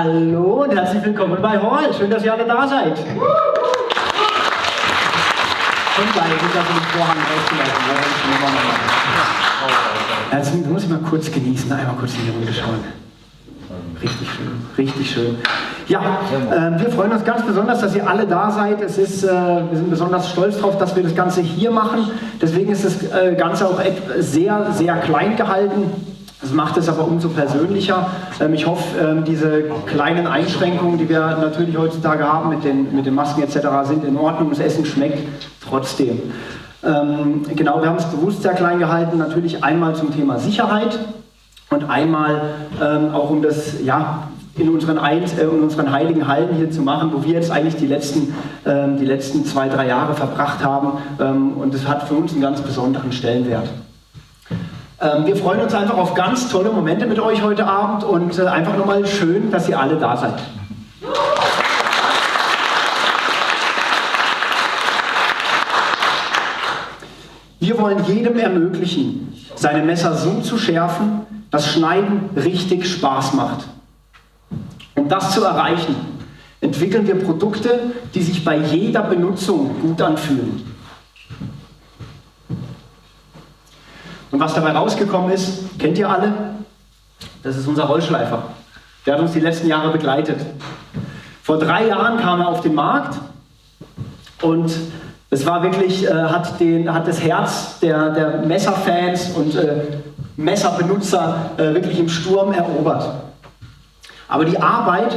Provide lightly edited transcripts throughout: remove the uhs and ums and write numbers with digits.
Hallo und herzlich willkommen bei Hall. Schön, dass ihr alle da seid. Und gleich wird das mit dem Vorhang rausgelassen. Jetzt muss ich mal kurz genießen, einmal kurz in die Runde schauen. Richtig schön, richtig schön. Ja, wir freuen uns ganz besonders, dass ihr alle da seid. Wir sind besonders stolz darauf, dass wir das Ganze hier machen. Deswegen ist das Ganze auch sehr, sehr klein gehalten. Das macht es aber umso persönlicher. Ich hoffe, diese kleinen Einschränkungen, die wir natürlich heutzutage haben mit den Masken etc., sind in Ordnung. Das Essen schmeckt trotzdem. Genau, wir haben es bewusst sehr klein gehalten. Natürlich einmal zum Thema Sicherheit und einmal auch um das, ja, in unseren heiligen Hallen hier zu machen, wo wir jetzt eigentlich die letzten 2-3 Jahre verbracht haben. Und das hat für uns einen ganz besonderen Stellenwert. Wir freuen uns einfach auf ganz tolle Momente mit euch heute Abend und einfach nochmal schön, dass ihr alle da seid. Wir wollen jedem ermöglichen, seine Messer so zu schärfen, dass Schneiden richtig Spaß macht. Um das zu erreichen, entwickeln wir Produkte, die sich bei jeder Benutzung gut anfühlen. Und was dabei rausgekommen ist, kennt ihr alle? Das ist unser Rollschleifer. Der hat uns die letzten Jahre begleitet. Vor 3 Jahren kam er auf den Markt und es war wirklich, hat das Herz der Messerfans und Messerbenutzer wirklich im Sturm erobert. Aber die Arbeit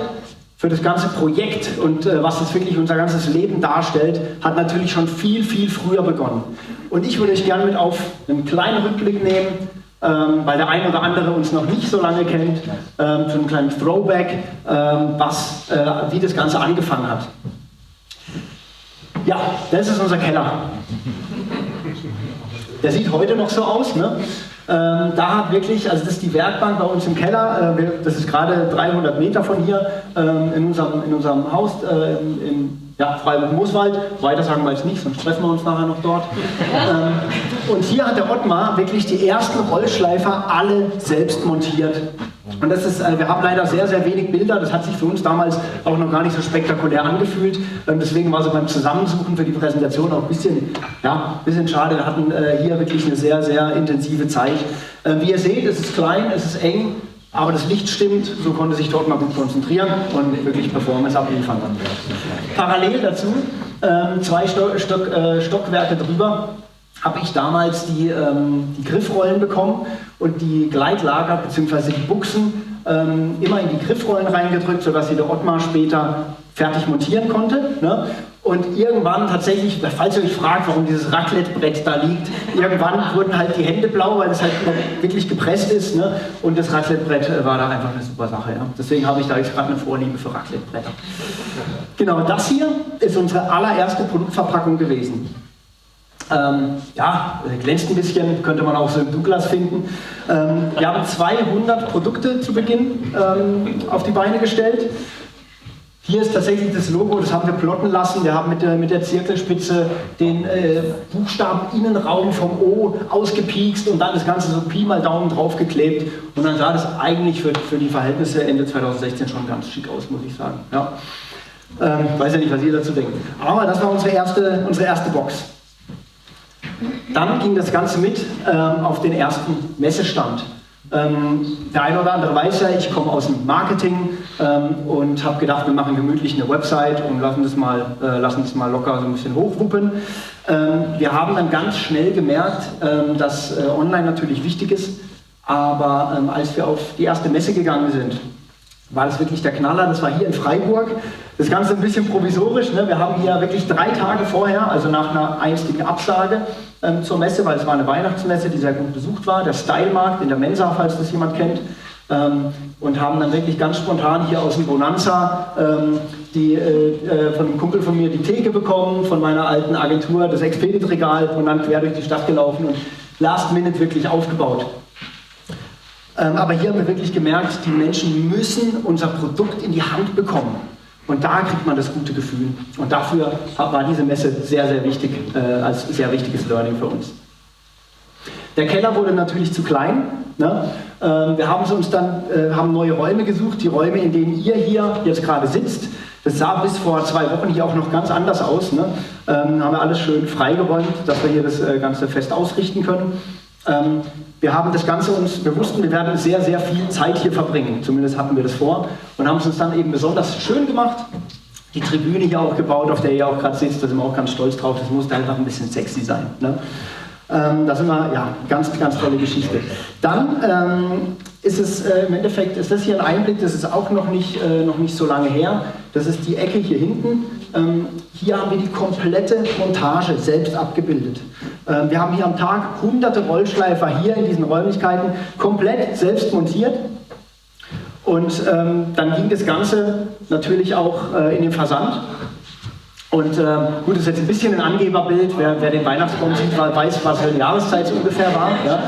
für das ganze Projekt und was jetzt wirklich unser ganzes Leben darstellt, hat natürlich schon viel, viel früher begonnen. Und ich würde euch gerne mit auf einen kleinen Rückblick nehmen, weil der ein oder andere uns noch nicht so lange kennt, zu einem kleinen Throwback, wie das Ganze angefangen hat. Ja, das ist unser Keller. Der sieht heute noch so aus, ne? Da hat wirklich, also das ist die Werkbank bei uns im Keller, das ist gerade 300 Meter von hier in unserem Haus in Freiburg-Mooswald. Weiter sagen wir jetzt nicht, sonst treffen wir uns nachher noch dort. Und hier hat der Ottmar wirklich die ersten Rollschleifer alle selbst montiert. Und das ist, wir haben leider sehr, sehr wenig Bilder, das hat sich für uns damals auch noch gar nicht so spektakulär angefühlt. Deswegen war so beim Zusammensuchen für die Präsentation auch ein bisschen schade. Wir hatten hier wirklich eine sehr, sehr intensive Zeit. Wie ihr seht, es ist klein, es ist eng, aber das Licht stimmt, so konnte sich dort mal gut konzentrieren und wirklich Performance abliefern. Parallel dazu, 2 Stockwerke drüber, habe ich damals die Griffrollen bekommen und die Gleitlager bzw. die Buchsen immer in die Griffrollen reingedrückt, sodass sie der Ottmar später fertig montieren konnte. Ne? Und irgendwann tatsächlich, falls ihr euch fragt, warum dieses Raclette-Brett da liegt, irgendwann wurden halt die Hände blau, weil es halt wirklich gepresst ist. Ne? Und das Raclette-Brett war da einfach eine super Sache. Ja? Deswegen habe ich da jetzt gerade eine Vorliebe für Raclette-Bretter. Genau, das hier ist unsere allererste Produktverpackung gewesen. Glänzt ein bisschen, könnte man auch so im Douglas finden. Wir haben 200 Produkte zu Beginn auf die Beine gestellt. Hier ist tatsächlich das Logo, das haben wir plotten lassen. Wir haben mit der Zirkelspitze den Buchstaben Innenraum vom O ausgepiekst und dann das Ganze so Pi mal Daumen draufgeklebt. Und dann sah das eigentlich für die Verhältnisse Ende 2016 schon ganz schick aus, muss ich sagen. Ja. Weiß ja nicht, was ihr dazu denkt. Aber das war unsere erste Box. Dann ging das Ganze mit auf den ersten Messestand. Der eine oder andere weiß ja, ich komme aus dem Marketing und habe gedacht, wir machen gemütlich eine Website und lassen das mal locker so ein bisschen hochwuppen. Wir haben dann ganz schnell gemerkt, dass online natürlich wichtig ist, aber als wir auf die erste Messe gegangen sind, war das wirklich der Knaller. Das war hier in Freiburg. Das Ganze ein bisschen provisorisch. Ne? Wir haben hier wirklich 3 Tage vorher, also nach einer einstigen Absage zur Messe, weil es war eine Weihnachtsmesse, die sehr gut besucht war, der Stylemarkt in der Mensa, falls das jemand kennt, und haben dann wirklich ganz spontan hier aus dem Bonanza von einem Kumpel von mir die Theke bekommen, von meiner alten Agentur das Expedit-Regal und dann quer durch die Stadt gelaufen und last minute wirklich aufgebaut. Aber hier haben wir wirklich gemerkt, die Menschen müssen unser Produkt in die Hand bekommen. Und da kriegt man das gute Gefühl. Und dafür war diese Messe sehr, sehr wichtig, als sehr wichtiges Learning für uns. Der Keller wurde natürlich zu klein. Ne? Wir haben uns dann haben neue Räume gesucht, die Räume, in denen ihr hier jetzt gerade sitzt. Das sah bis vor 2 Wochen hier auch noch ganz anders aus. Ne? Haben wir alles schön freigeräumt, dass wir hier das Ganze fest ausrichten können. Wir haben das Ganze wir wussten, wir werden sehr, sehr viel Zeit hier verbringen. Zumindest hatten wir das vor. Und haben es uns dann eben besonders schön gemacht. Die Tribüne hier auch gebaut, auf der ihr auch gerade sitzt, da sind wir auch ganz stolz drauf. Das musste einfach ein bisschen sexy sein. Ne? Da sind wir, ja, ganz, ganz tolle Geschichte. Dann ist es im Endeffekt, ist das hier ein Einblick, das ist auch noch nicht so lange her. Das ist die Ecke hier hinten. Hier haben wir die komplette Montage selbst abgebildet. Wir haben hier am Tag hunderte Rollschleifer hier in diesen Räumlichkeiten komplett selbst montiert. Und dann ging das Ganze natürlich auch in den Versand. Und gut, das ist jetzt ein bisschen ein Angeberbild, wer den Weihnachtsbaum sieht, weiß, was für eine Jahreszeit es ungefähr war. Ja?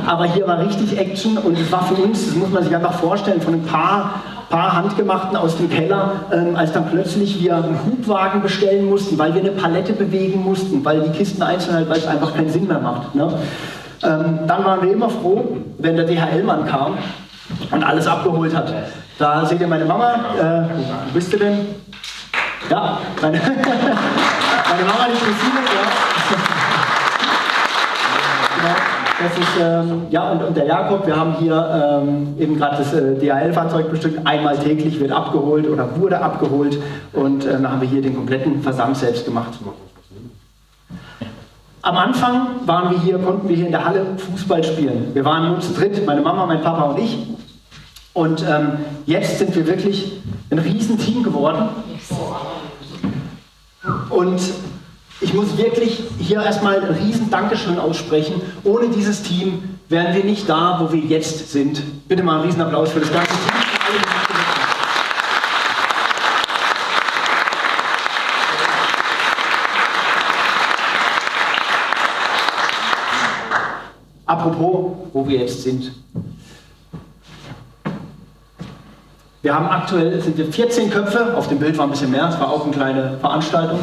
Aber hier war richtig Action und es war für uns, das muss man sich einfach vorstellen, von ein paar Handgemachten aus dem Keller, als dann plötzlich wir einen Hubwagen bestellen mussten, weil wir eine Palette bewegen mussten, weil die Kisten einzeln halt, weil es einfach keinen Sinn mehr macht. Ne? Dann waren wir immer froh, wenn der DHL-Mann kam und alles abgeholt hat. Da seht ihr meine Mama, wo bist du denn? Ja, meine Mama, die Christine, ja. Das ist, ja, und der Jakob, wir haben hier eben gerade das DHL-Fahrzeug bestückt, einmal täglich wird abgeholt oder wurde abgeholt und dann haben wir hier den kompletten Versand selbst gemacht. Am Anfang konnten wir hier in der Halle Fußball spielen. Wir waren nur zu dritt, meine Mama, mein Papa und ich. Und jetzt sind wir wirklich ein Riesenteam geworden. Und ich muss wirklich hier erstmal ein riesen Dankeschön aussprechen. Ohne dieses Team wären wir nicht da, wo wir jetzt sind. Bitte mal einen riesen Applaus für das ganze Team. Apropos, wo wir jetzt sind. Wir haben aktuell, sind wir 14 Köpfe, auf dem Bild war ein bisschen mehr, es war auch eine kleine Veranstaltung,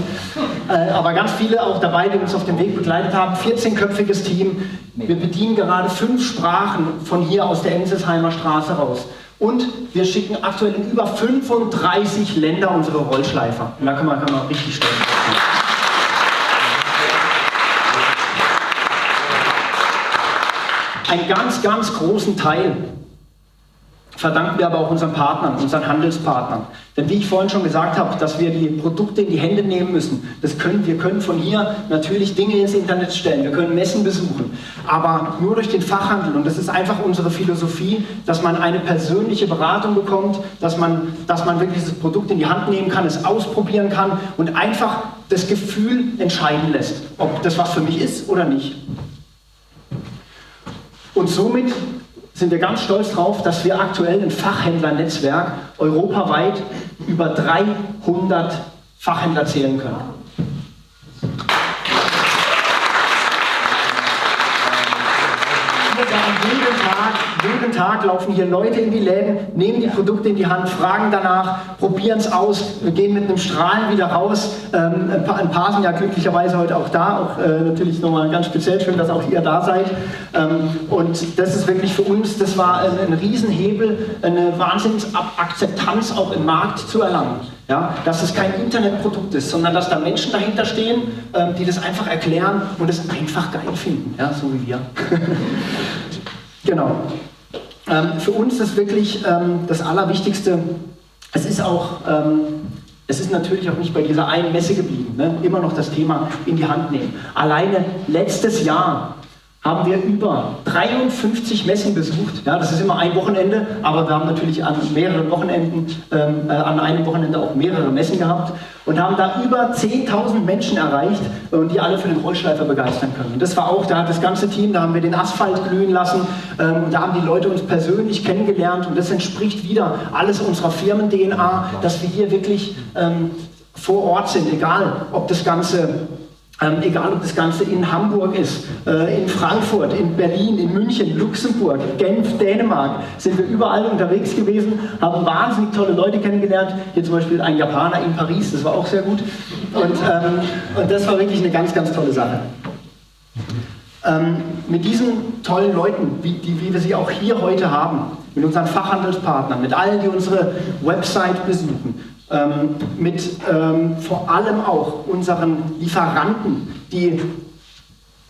aber ganz viele auch dabei, die uns auf dem Weg begleitet haben, 14-köpfiges Team. Wir bedienen gerade 5 Sprachen von hier aus der Enselsheimer Straße raus. Und wir schicken aktuell in über 35 Länder unsere Rollschleifer. Und da kann man richtig stolz sein. Einen ganz, ganz großen Teil verdanken wir aber auch unseren Partnern, unseren Handelspartnern. Denn wie ich vorhin schon gesagt habe, dass wir die Produkte in die Hände nehmen müssen, wir können von hier natürlich Dinge ins Internet stellen, wir können Messen besuchen, aber nur durch den Fachhandel, und das ist einfach unsere Philosophie, dass man eine persönliche Beratung bekommt, dass man wirklich das Produkt in die Hand nehmen kann, es ausprobieren kann und einfach das Gefühl entscheiden lässt, ob das was für mich ist oder nicht. Und somit sind wir ganz stolz darauf, dass wir aktuell ein Fachhändlernetzwerk europaweit über 300 Fachhändler zählen können. Jeden Tag laufen hier Leute in die Läden, nehmen die Produkte in die Hand, fragen danach, probieren es aus, gehen mit einem Strahlen wieder raus. Ein paar sind ja glücklicherweise heute auch da, auch natürlich nochmal ganz speziell schön, dass auch ihr da seid. Und das ist wirklich für uns, das war ein Riesenhebel, eine Wahnsinnsakzeptanz auch im Markt zu erlangen. Ja, dass es kein Internetprodukt ist, sondern dass da Menschen dahinter stehen, die das einfach erklären und es einfach geil finden, ja, so wie wir. Genau. Für uns ist wirklich das Allerwichtigste, es ist natürlich auch nicht bei dieser einen Messe geblieben, ne? Immer noch das Thema in die Hand nehmen. Alleine letztes Jahr haben wir über 53 Messen besucht. Ja, das ist immer ein Wochenende, aber wir haben natürlich an mehreren Wochenenden, an einem Wochenende auch mehrere Messen gehabt und haben da über 10.000 Menschen erreicht und die alle für den Rollschleifer begeistern können. Und das war auch, da hat das ganze Team, da haben wir den Asphalt glühen lassen und da haben die Leute uns persönlich kennengelernt und das entspricht wieder alles unserer Firmen-DNA, dass wir hier wirklich vor Ort sind, egal ob das Ganze in Hamburg ist, in Frankfurt, in Berlin, in München, Luxemburg, Genf, Dänemark, sind wir überall unterwegs gewesen, haben wahnsinnig tolle Leute kennengelernt. Hier zum Beispiel ein Japaner in Paris, das war auch sehr gut. Und das war wirklich eine ganz, ganz tolle Sache. Mit diesen tollen Leuten, wie wir sie auch hier heute haben, mit unseren Fachhandelspartnern, mit allen, die unsere Website besuchen, mit vor allem auch unseren Lieferanten, die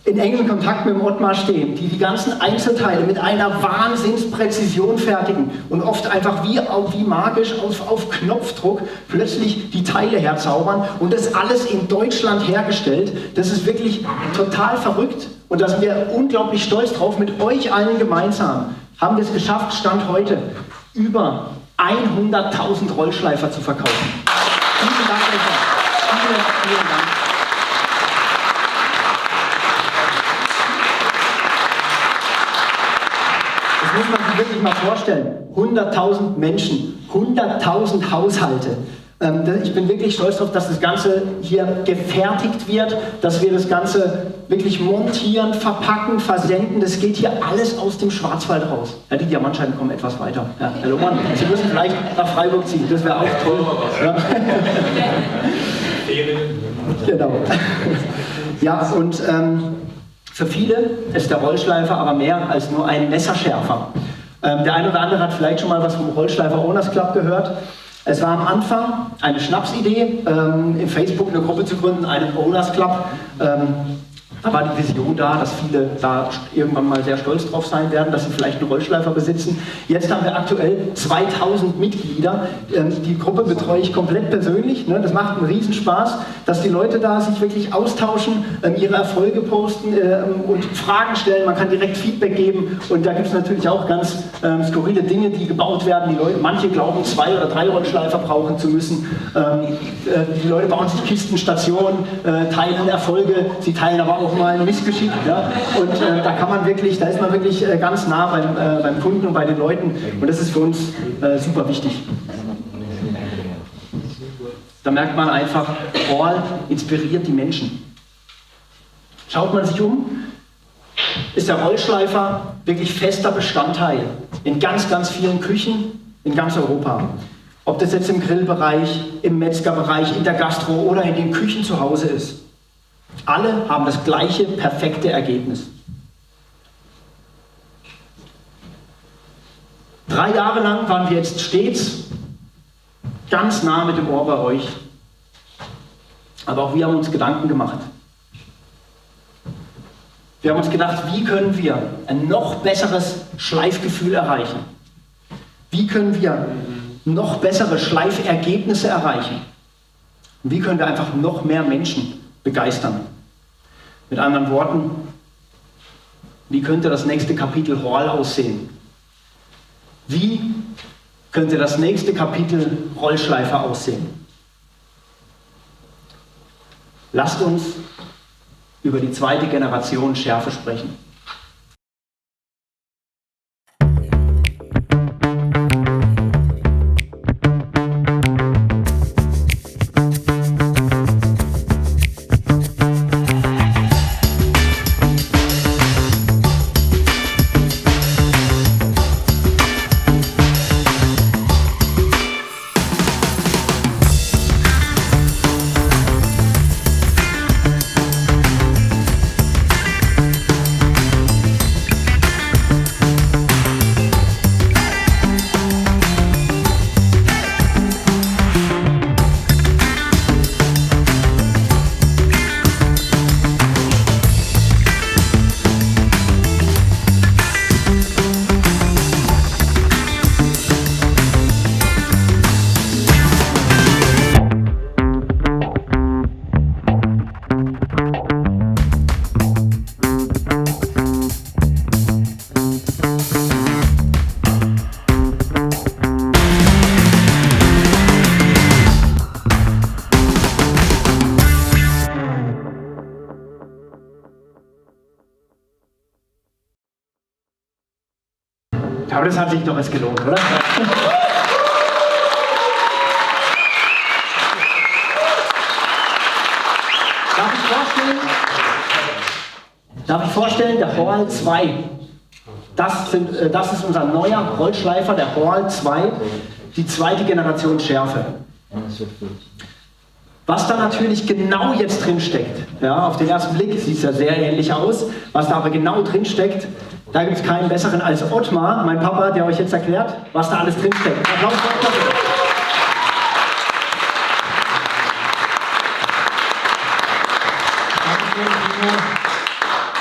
in engem Kontakt mit dem Ottmar stehen, die die ganzen Einzelteile mit einer Wahnsinnspräzision fertigen und oft einfach wie magisch auf Knopfdruck plötzlich die Teile herzaubern und das alles in Deutschland hergestellt. Das ist wirklich total verrückt und da sind wir unglaublich stolz drauf. Mit euch allen gemeinsam haben wir es geschafft, Stand heute, über 100.000 Rollschleifer zu verkaufen. Vielen Dank, Ottmar. Vielen Dank. Das muss man sich wirklich mal vorstellen. 100.000 Menschen, 100.000 Haushalte. Ich bin wirklich stolz darauf, dass das Ganze hier gefertigt wird, dass wir das Ganze wirklich montieren, verpacken, versenden. Das geht hier alles aus dem Schwarzwald raus. Ja, die Diamantscheiben kommen etwas weiter. Ja, Herr Lohmann, Sie müssen vielleicht nach Freiburg ziehen, das wäre auch toll. Ja. Genau. Ja, und für viele ist der Rollschleifer aber mehr als nur ein Messerschärfer. Der eine oder andere hat vielleicht schon mal was vom Rollschleifer Owners Club gehört. Es war am Anfang eine Schnapsidee, in Facebook eine Gruppe zu gründen, einen Owners Club. Da war die Vision da, dass viele da irgendwann mal sehr stolz drauf sein werden, dass sie vielleicht einen Rollschleifer besitzen. Jetzt haben wir aktuell 2000 Mitglieder. Die Gruppe betreue ich komplett persönlich. Das macht einen Riesenspaß, dass die Leute da sich wirklich austauschen, ihre Erfolge posten und Fragen stellen. Man kann direkt Feedback geben und da gibt es natürlich auch ganz skurrile Dinge, die gebaut werden. Manche glauben, 2 oder 3 Rollschleifer brauchen zu müssen. Die Leute bauen sich Kisten, Stationen, teilen Erfolge, sie teilen aber auch mal ein Missgeschick. Ja? Und da ist man wirklich ganz nah beim Kunden und bei den Leuten und das ist für uns super wichtig. Da merkt man einfach, Hall inspiriert die Menschen. Schaut man sich um, ist der Rollschleifer wirklich fester Bestandteil in ganz, ganz vielen Küchen in ganz Europa. Ob das jetzt im Grillbereich, im Metzgerbereich, in der Gastro oder in den Küchen zu Hause ist. Alle haben das gleiche perfekte Ergebnis. 3 Jahre lang waren wir jetzt stets ganz nah mit dem Ohr bei euch. Aber auch wir haben uns Gedanken gemacht. Wir haben uns gedacht, wie können wir ein noch besseres Schleifgefühl erreichen? Wie können wir noch bessere Schleifergebnisse erreichen? Und wie können wir einfach noch mehr Menschen begeistern? Mit anderen Worten, wie könnte das nächste Kapitel Hall aussehen? Wie könnte das nächste Kapitel Rollschleifer aussehen? Lasst uns über die zweite Generation Schärfe sprechen. Aber das hat sich doch jetzt gelohnt, oder? Darf ich vorstellen, der Hall 2. Das ist unser neuer Rollschleifer, der Hall 2, die zweite Generation Schärfe. Was da natürlich genau jetzt drin steckt, ja, auf den ersten Blick sieht es ja sehr ähnlich aus, was da aber genau drin steckt, da gibt es keinen besseren als Ottmar, mein Papa, der euch jetzt erklärt, was da alles drin steckt. Applaus für Ottmar bitte.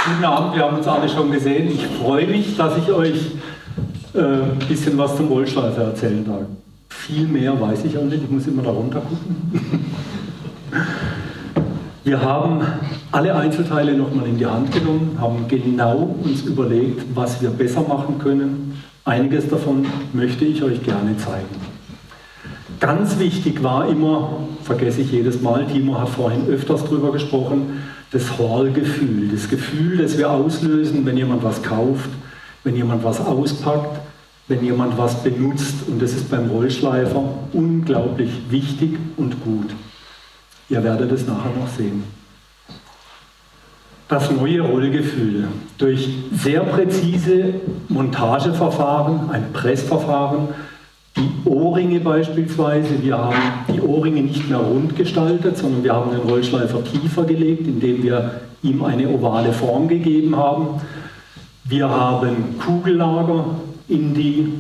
Guten Abend, wir haben uns alle schon gesehen. Ich freue mich, dass ich euch ein bisschen was zum Rollschleifer erzählen darf. Viel mehr weiß ich auch nicht, ich muss immer da runter gucken. Wir haben alle Einzelteile nochmal in die Hand genommen, haben genau uns überlegt, was wir besser machen können. Einiges davon möchte ich euch gerne zeigen. Ganz wichtig war immer, vergesse ich jedes Mal, Timo hat vorhin öfters drüber gesprochen, das Hall-Gefühl, das Gefühl, das wir auslösen, wenn jemand was kauft, wenn jemand was auspackt, wenn jemand was benutzt. Und das ist beim Rollschleifer unglaublich wichtig und gut. Ihr werdet es nachher noch sehen. Das neue Rollgefühl. Durch sehr präzise Montageverfahren, ein Pressverfahren, die Ohrringe beispielsweise, wir haben die Ohrringe nicht mehr rund gestaltet, sondern wir haben den Rollschleifer tiefer gelegt, indem wir ihm eine ovale Form gegeben haben. Wir haben Kugellager in die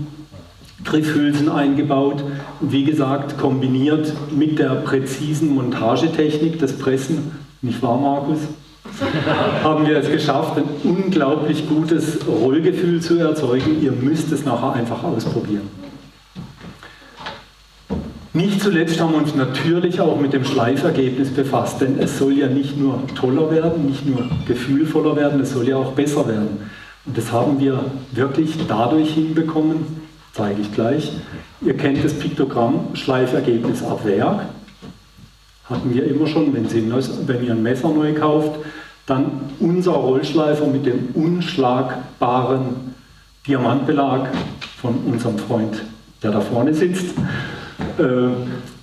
Griffhülsen eingebaut und wie gesagt kombiniert mit der präzisen Montagetechnik des Pressen, nicht wahr Markus? Haben wir es geschafft, ein unglaublich gutes Rollgefühl zu erzeugen. Ihr müsst es nachher einfach ausprobieren. Nicht zuletzt haben wir uns natürlich auch mit dem Schleifergebnis befasst, denn es soll ja nicht nur toller werden, nicht nur gefühlvoller werden, es soll ja auch besser werden. Und das haben wir wirklich dadurch hinbekommen, zeige ich gleich. Ihr kennt das Piktogramm Schleifergebnis ab Werk. Hatten wir immer schon, wenn ihr ein Messer neu kauft, dann unser Rollschleifer mit dem unschlagbaren Diamantbelag von unserem Freund, der da vorne sitzt.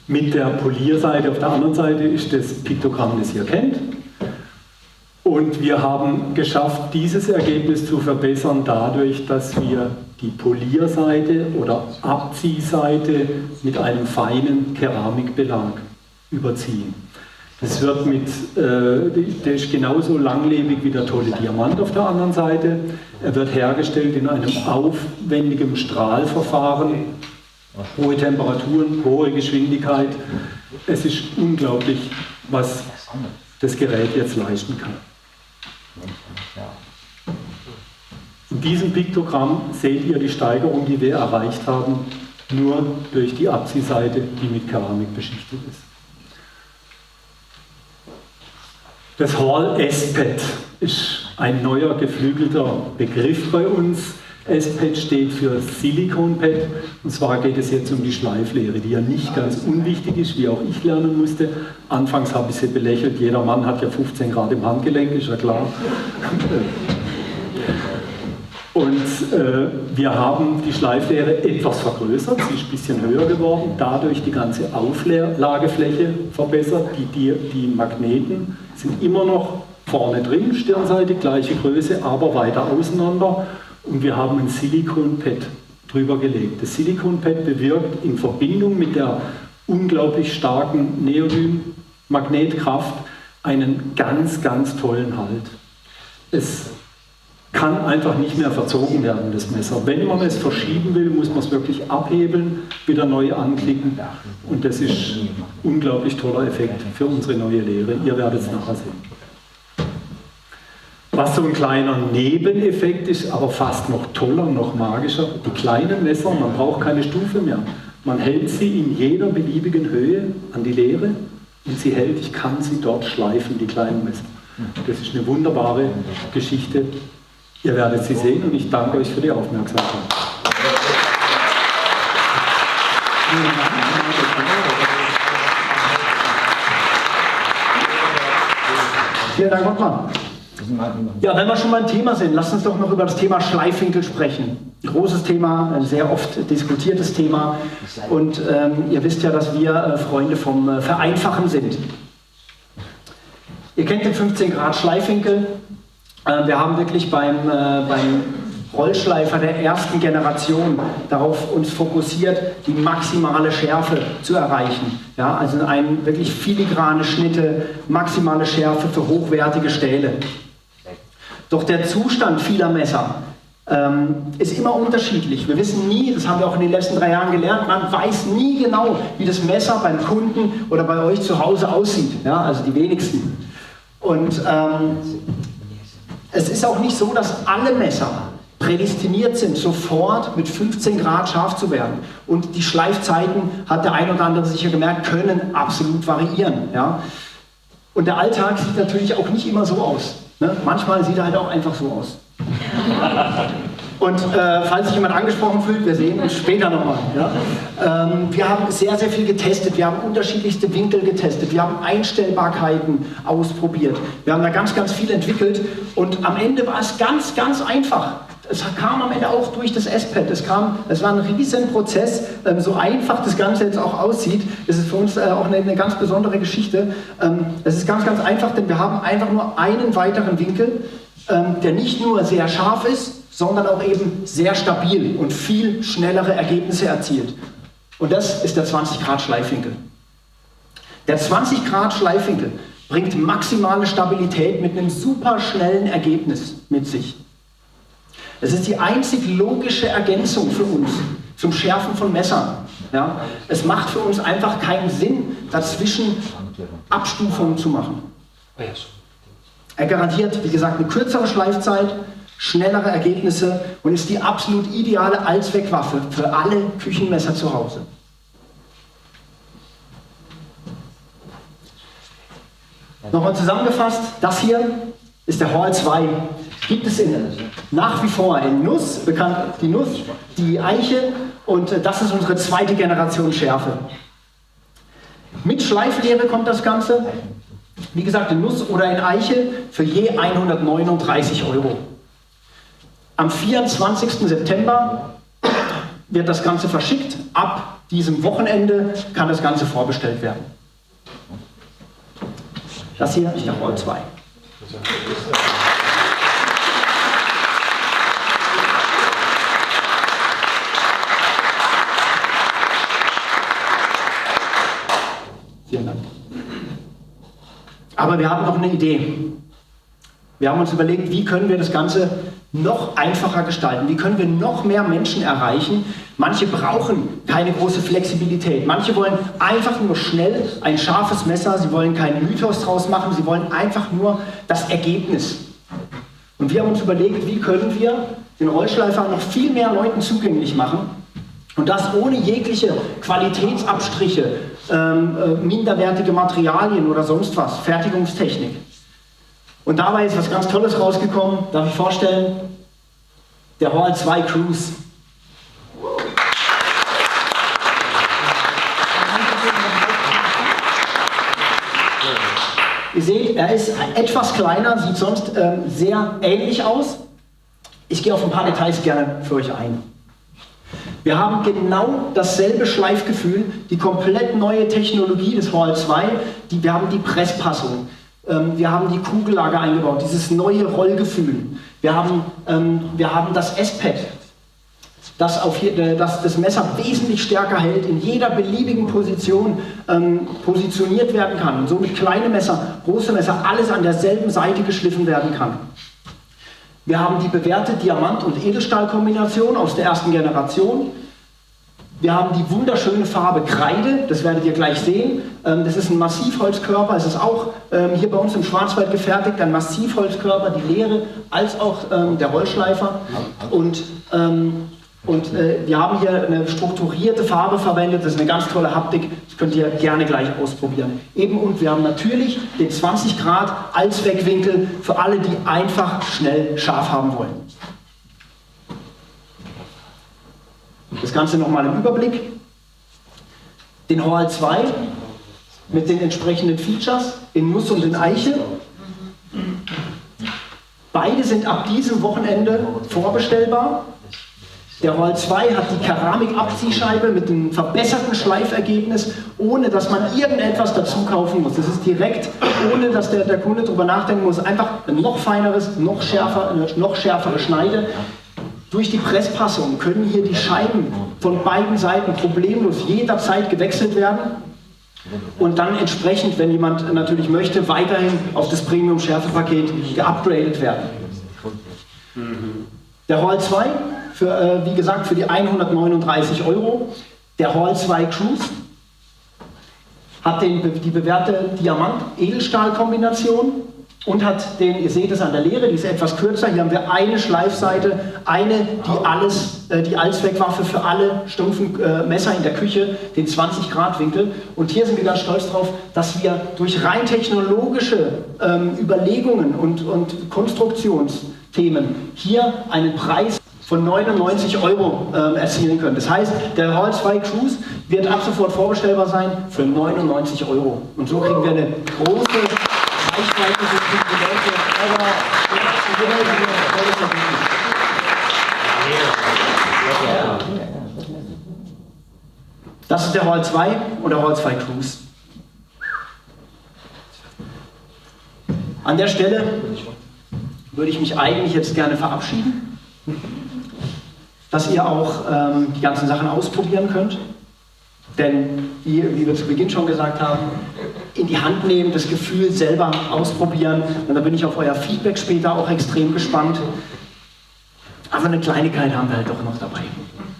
Mit der Polierseite auf der anderen Seite ist das Piktogramm, das ihr kennt. Und wir haben geschafft, dieses Ergebnis zu verbessern dadurch, dass wir die Polierseite oder Abziehseite mit einem feinen Keramikbelag überziehen. Das wird der ist genauso langlebig wie der tolle Diamant auf der anderen Seite. Er wird hergestellt in einem aufwendigen Strahlverfahren. Hohe Temperaturen, hohe Geschwindigkeit. Es ist unglaublich, was das Gerät jetzt leisten kann. In diesem Piktogramm seht ihr die Steigerung, die wir erreicht haben, nur durch die Abziehseite, die mit Keramik beschichtet ist. Das Hall S-Pad ist ein neuer geflügelter Begriff bei uns. S-Pad steht für Silicon Pad, und zwar geht es jetzt um die Schleiflehre, die ja nicht ganz unwichtig ist, wie auch ich lernen musste. Anfangs habe ich sie belächelt, jeder Mann hat ja 15 Grad im Handgelenk, ist ja klar. Und wir haben die Schleiflehre etwas vergrößert, sie ist ein bisschen höher geworden, dadurch die ganze Auflagefläche verbessert. Die Magneten sind immer noch vorne drin, Stirnseite, gleiche Größe, aber weiter auseinander. Und wir haben ein Silikon-Pad drüber gelegt. Das Silikon-Pad bewirkt in Verbindung mit der unglaublich starken Neodym-Magnetkraft einen ganz, ganz tollen Halt. Es kann einfach nicht mehr verzogen werden, das Messer. Wenn man es verschieben will, muss man es wirklich abhebeln, wieder neu anklicken. Und das ist ein unglaublich toller Effekt für unsere neue Lehre. Ihr werdet es nachher sehen. Was so ein kleiner Nebeneffekt ist, aber fast noch toller, noch magischer, die kleinen Messer, man braucht keine Stufe mehr. Man hält sie in jeder beliebigen Höhe an die Lehre und sie hält, ich kann sie dort schleifen, die kleinen Messer. Das ist eine wunderbare Geschichte. Ihr werdet sie sehen und ich danke euch für die Aufmerksamkeit. Vielen Dank, Ottmar. Ja, wenn wir schon beim Thema sind, lasst uns doch noch über das Thema Schleifwinkel sprechen. Großes Thema, ein sehr oft diskutiertes Thema. Und ihr wisst ja, dass wir Freunde vom Vereinfachen sind. Ihr kennt den 15 Grad Schleifwinkel. Wir haben wirklich beim Rollschleifer der ersten Generation darauf uns fokussiert, die maximale Schärfe zu erreichen. Ja, also wirklich filigrane Schnitte, maximale Schärfe für hochwertige Stähle. Doch der Zustand vieler Messer ist immer unterschiedlich. Wir wissen nie, das haben wir auch in den letzten 3 Jahren gelernt, man weiß nie genau, wie das Messer beim Kunden oder bei euch zu Hause aussieht. Ja, also die wenigsten. Und es ist auch nicht so, dass alle Messer prädestiniert sind, sofort mit 15 Grad scharf zu werden. Und die Schleifzeiten, hat der ein oder andere sicher gemerkt, können absolut variieren. Ja? Und der Alltag sieht natürlich auch nicht immer so aus. Ne? Manchmal sieht er halt auch einfach so aus. Und falls sich jemand angesprochen fühlt, wir sehen uns später nochmal. Ja? Wir haben sehr, sehr viel getestet, wir haben unterschiedlichste Winkel getestet, wir haben Einstellbarkeiten ausprobiert, wir haben da ganz, ganz viel entwickelt und am Ende war es ganz, ganz einfach. Es kam am Ende auch durch das S-Pad, es war ein riesen Prozess, so einfach das Ganze jetzt auch aussieht, das ist für uns auch eine ganz besondere Geschichte. Es ist ganz, ganz einfach, denn wir haben einfach nur einen weiteren Winkel, der nicht nur sehr scharf ist, sondern auch eben sehr stabil und viel schnellere Ergebnisse erzielt. Und das ist der 20 Grad Schleifwinkel. Der 20 Grad Schleifwinkel bringt maximale Stabilität mit einem super schnellen Ergebnis mit sich. Es ist die einzig logische Ergänzung für uns zum Schärfen von Messern. Ja? Es macht für uns einfach keinen Sinn, dazwischen Abstufungen zu machen. Er garantiert, wie gesagt, eine kürzere Schleifzeit, schnellere Ergebnisse und ist die absolut ideale Allzweckwaffe für alle Küchenmesser zu Hause. Nochmal zusammengefasst, das hier ist der Hall 2. Gibt es nach wie vor in Nuss, bekannt die Nuss, die Eiche und das ist unsere zweite Generation Schärfe. Mit Schleiflehre kommt das Ganze, wie gesagt in Nuss oder in Eiche, für je 139 €. Am 24. September wird das Ganze verschickt. Ab diesem Wochenende kann das Ganze vorbestellt werden. Das hier ist der Hall 2. Vielen Dank. Aber wir haben noch eine Idee. Wir haben uns überlegt, wie können wir das Ganze noch einfacher gestalten? Wie können wir noch mehr Menschen erreichen? Manche brauchen keine große Flexibilität. Manche wollen einfach nur schnell ein scharfes Messer. Sie wollen keinen Mythos draus machen. Sie wollen einfach nur das Ergebnis. Und wir haben uns überlegt, wie können wir den Rollschleifer noch viel mehr Leuten zugänglich machen? Und das ohne jegliche Qualitätsabstriche, minderwertige Materialien oder sonst was, Fertigungstechnik. Und dabei ist was ganz Tolles rausgekommen, darf ich vorstellen, der Hall 2 Cruise. Ihr seht, er ist etwas kleiner, sieht sonst sehr ähnlich aus. Ich gehe auf ein paar Details gerne für euch ein. Wir haben genau dasselbe Schleifgefühl, die komplett neue Technologie des Hall 2, wir haben die Presspassung. Wir haben die Kugellager eingebaut, dieses neue Rollgefühl. Wir haben das S-Pad, das das Messer wesentlich stärker hält, in jeder beliebigen Position positioniert werden kann. Und somit kleine Messer, große Messer, alles an derselben Seite geschliffen werden kann. Wir haben die bewährte Diamant- und Edelstahlkombination aus der ersten Generation. Wir haben die wunderschöne Farbe Kreide, das werdet ihr gleich sehen. Das ist ein Massivholzkörper, es ist auch hier bei uns im Schwarzwald gefertigt, ein Massivholzkörper, die Leere als auch der Rollschleifer. Und wir haben hier eine strukturierte Farbe verwendet, das ist eine ganz tolle Haptik, das könnt ihr gerne gleich ausprobieren. Und wir haben natürlich den 20 Grad Allzweckwinkel für alle, die einfach schnell scharf haben wollen. Das Ganze nochmal im Überblick. Den Hall 2 mit den entsprechenden Features in Nuss und in Eiche. Beide sind ab diesem Wochenende vorbestellbar. Der Hall 2 hat die Keramikabziehscheibe mit einem verbesserten Schleifergebnis, ohne dass man irgendetwas dazu kaufen muss. Das ist direkt, ohne dass der Kunde darüber nachdenken muss, einfach ein noch feineres, noch schärfere Schneide. Durch die Presspassung können hier die Scheiben von beiden Seiten problemlos jederzeit gewechselt werden und dann entsprechend, wenn jemand natürlich möchte, weiterhin auf das Premium-Schärfepaket geupgradet werden. Der Hall 2, wie gesagt, für die 139 €. Der Hall 2 Cruise hat die bewährte Diamant-Edelstahl-Kombination und hat ihr seht es an der Leere, die ist etwas kürzer. Hier haben wir eine Schleifseite, die Allzweckwaffe für alle stumpfen Messer in der Küche, den 20-Grad-Winkel. Und hier sind wir ganz stolz drauf, dass wir durch rein technologische Überlegungen und Konstruktionsthemen hier einen Preis von 99 € erzielen können. Das heißt, der Hall 2 Cruise wird ab sofort vorbestellbar sein für 99 €. Und so kriegen wir eine große Reichweite für die Leute. Das ist der Hall 2 und der Hall 2 Cruise. An der Stelle würde ich mich eigentlich jetzt gerne verabschieden, dass ihr auch die ganzen Sachen ausprobieren könnt. Denn, wie wir zu Beginn schon gesagt haben, in die Hand nehmen, das Gefühl selber ausprobieren. Und da bin ich auf euer Feedback später auch extrem gespannt. Aber eine Kleinigkeit haben wir halt doch noch dabei.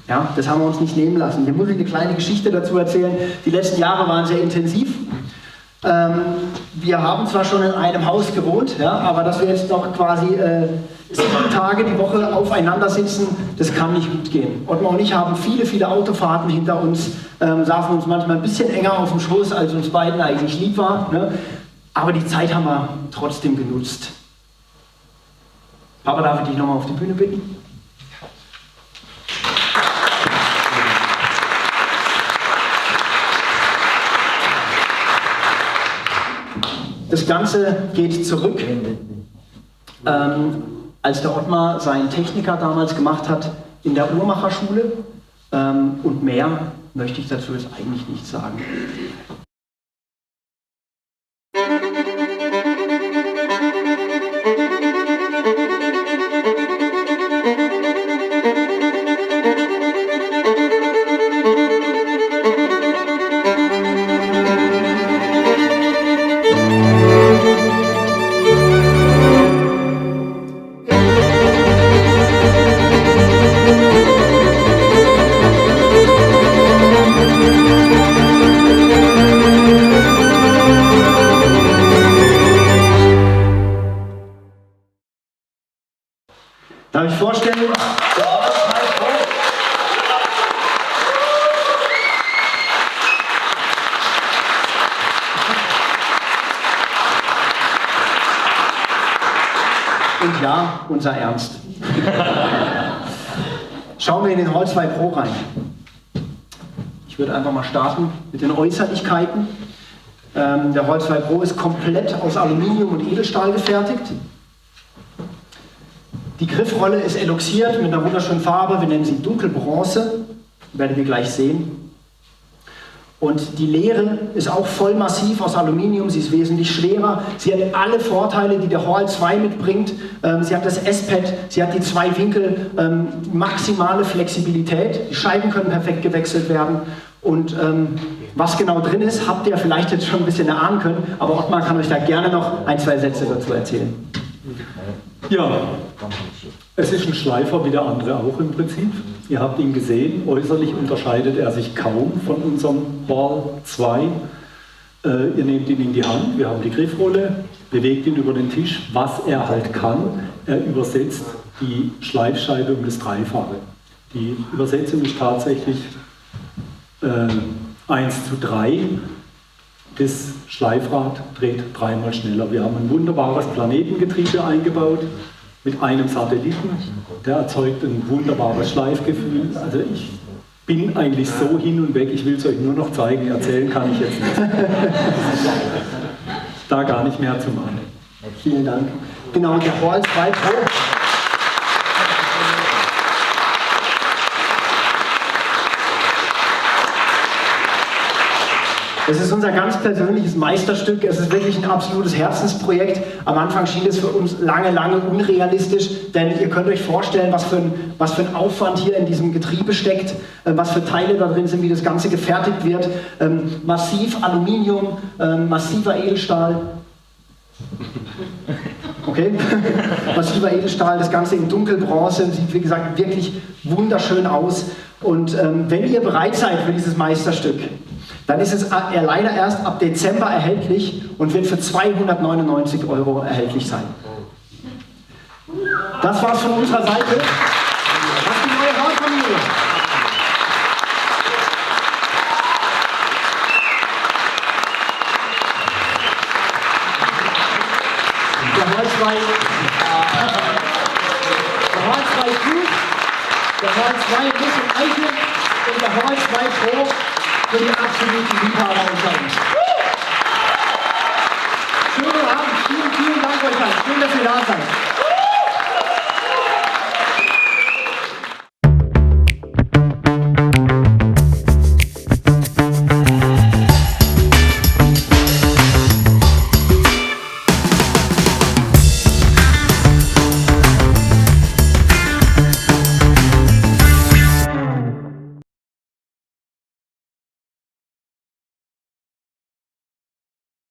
Ja, das haben wir uns nicht nehmen lassen. Hier muss ich eine kleine Geschichte dazu erzählen. Die letzten Jahre waren sehr intensiv. Wir haben zwar schon in einem Haus gewohnt, ja, aber dass wir jetzt noch quasi 7 Tage die Woche aufeinander sitzen, das kann nicht gut gehen. Ottmar und ich haben viele Autofahrten hinter uns, saßen uns manchmal ein bisschen enger auf dem Schoß, als uns beiden eigentlich lieb war. Ne? Aber die Zeit haben wir trotzdem genutzt. Papa, darf ich dich nochmal auf die Bühne bitten? Das Ganze geht zurück, als der Ottmar seinen Techniker damals gemacht hat in der Uhrmacherschule. Und mehr möchte ich dazu jetzt eigentlich nicht sagen. Darf ich vorstellen? Und ja, unser Ernst. Schauen wir in den Hall 2 Pro rein. Ich würde einfach mal starten mit den Äußerlichkeiten. Der Hall 2 Pro ist komplett aus Aluminium und Edelstahl gefertigt. Die Griffrolle ist eloxiert mit einer wunderschönen Farbe, wir nennen sie Dunkelbronze, werdet ihr gleich sehen. Und die Leere ist auch voll massiv aus Aluminium, sie ist wesentlich schwerer. Sie hat alle Vorteile, die der Hall 2 mitbringt. Sie hat das S-Pad, sie hat die 2 Winkel, maximale Flexibilität. Die Scheiben können perfekt gewechselt werden. Und was genau drin ist, habt ihr vielleicht jetzt schon ein bisschen erahnen können. Aber Ottmar kann euch da gerne noch 1, 2 Sätze dazu erzählen. Ja, es ist ein Schleifer wie der andere auch im Prinzip. Ihr habt ihn gesehen, äußerlich unterscheidet er sich kaum von unserem Hall 2. Ihr nehmt ihn in die Hand, wir haben die Griffrolle, bewegt ihn über den Tisch. Was er halt kann, er übersetzt die Schleifscheibe um das Dreifache. Die Übersetzung ist tatsächlich 1:3. Das Schleifrad dreht 3-mal schneller. Wir haben ein wunderbares Planetengetriebe eingebaut mit einem Satelliten. Der erzeugt ein wunderbares Schleifgefühl. Also ich bin eigentlich so hin und weg, ich will es euch nur noch zeigen, erzählen kann ich jetzt nicht. Da gar nicht mehr zu machen. Vielen Dank. Genau, der Hall 2 Pro. Es ist unser ganz persönliches Meisterstück. Es ist wirklich ein absolutes Herzensprojekt. Am Anfang schien es für uns lange unrealistisch, denn ihr könnt euch vorstellen, was für ein Aufwand hier in diesem Getriebe steckt, was für Teile da drin sind, wie das Ganze gefertigt wird. Massiv Aluminium, massiver Edelstahl. Okay, massiver Edelstahl, das Ganze in Dunkelbronze, sieht wie gesagt wirklich wunderschön aus. Und wenn ihr bereit seid für dieses Meisterstück, dann ist es leider erst ab Dezember erhältlich und wird für 299 € erhältlich sein. Das war's von unserer Seite. Das ist die neue Raumfamilie. Der Holzwein Fuß, der Holzwein ein bisschen Eiche und der Holzwein Pro für die absoluten Liebhaber unter uns. Schönen Abend, vielen Dank euch allen. Schön, dass ihr da seid.